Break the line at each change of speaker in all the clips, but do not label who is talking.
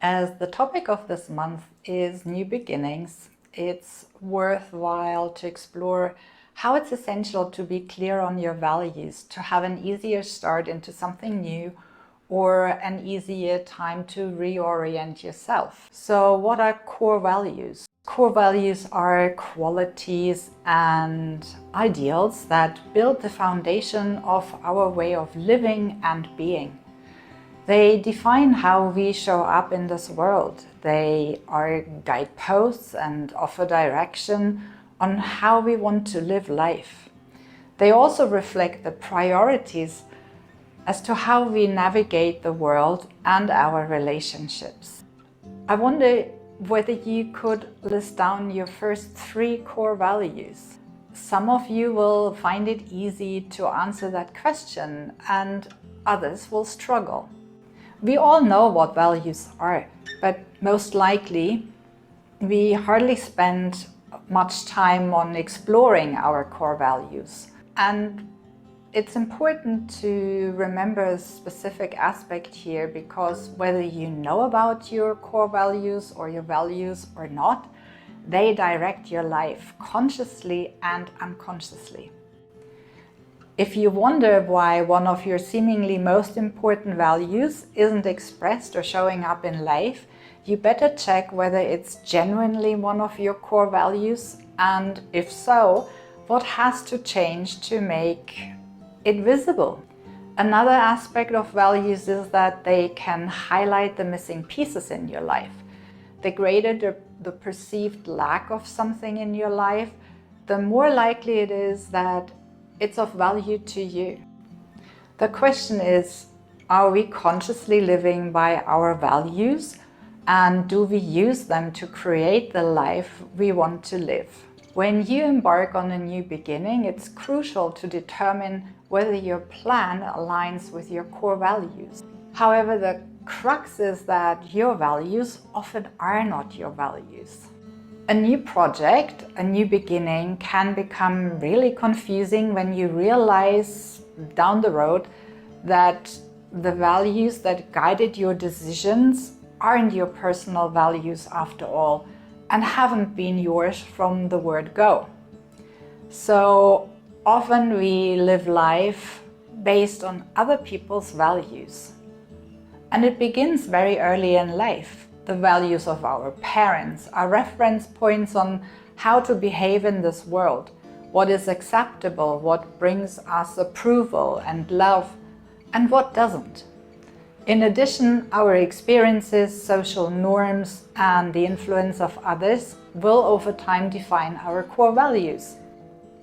As the topic of this month is new beginnings, it's worthwhile to explore how it's essential to be clear on your values, to have an easier start into something new or an easier time to reorient yourself. So what are core values? Core values are qualities and ideals that build the foundation of our way of living and being. They define how we show up in this world. They are guideposts and offer direction on how we want to live life. They also reflect the priorities as to how we navigate the world and our relationships. I wonder whether you could list down your first 3 core values. Some of you will find it easy to answer that question, and others will struggle. We all know what values are, but most likely we hardly spend much time on exploring our core values. And it's important to remember a specific aspect here, because whether you know about your core values or your values or not, they direct your life consciously and unconsciously. If you wonder why one of your seemingly most important values isn't expressed or showing up in life, you better check whether it's genuinely one of your core values, and if so, what has to change to make it visible. Another aspect of values is that they can highlight the missing pieces in your life. The greater the perceived lack of something in your life, the more likely it is that it's of value to you. The question is, are we consciously living by our values, and do we use them to create the life we want to live? When you embark on a new beginning, it's crucial to determine whether your plan aligns with your core values. However, the crux is that your values often are not your values. A new project, a new beginning can become really confusing when you realize down the road that the values that guided your decisions aren't your personal values after all, and haven't been yours from the word go. So often we live life based on other people's values. And it begins very early in life. The values of our parents are reference points on how to behave in this world, what is acceptable, what brings us approval and love, and what doesn't. In addition, our experiences, social norms, and the influence of others will over time define our core values.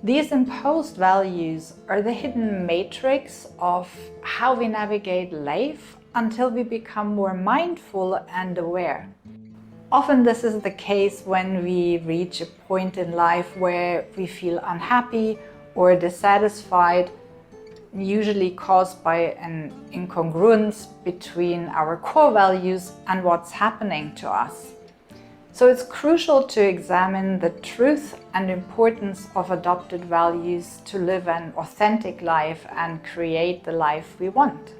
These imposed values are the hidden matrix of how we navigate life until we become more mindful and aware. Often this is the case when we reach a point in life where we feel unhappy or dissatisfied, usually caused by an incongruence between our core values and what's happening to us. So it's crucial to examine the truth and importance of adopted values to live an authentic life and create the life we want.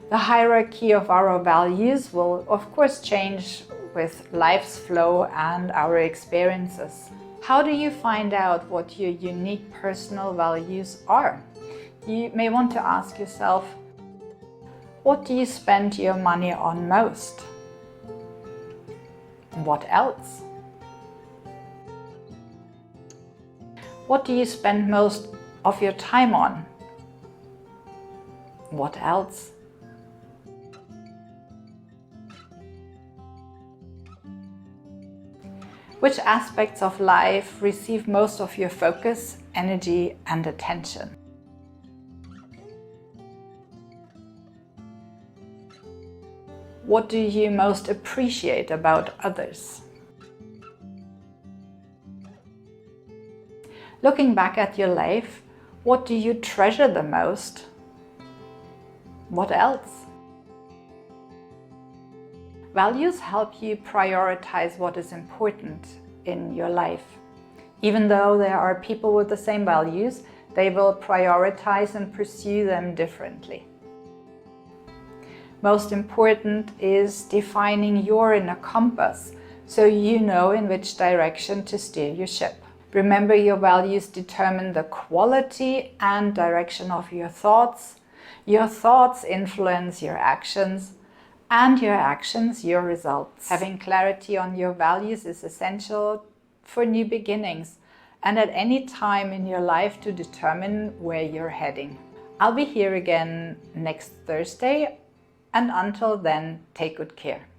The hierarchy of our values will, of course, change with life's flow and our experiences. How do you find out what your unique personal values are? You may want to ask yourself, what do you spend your money on most? What else? What do you spend most of your time on? What else? Which aspects of life receive most of your focus, energy, and attention? What do you most appreciate about others? Looking back at your life, what do you treasure the most? What else? Values help you prioritize what is important in your life. Even though there are people with the same values, they will prioritize and pursue them differently. Most important is defining your inner compass, so you know in which direction to steer your ship. Remember, your values determine the quality and direction of your thoughts. Your thoughts influence your actions, and your actions your results. Having clarity on your values is essential for new beginnings and at any time in your life to determine where you're heading. I'll be here again next Thursday, and until then, take good care.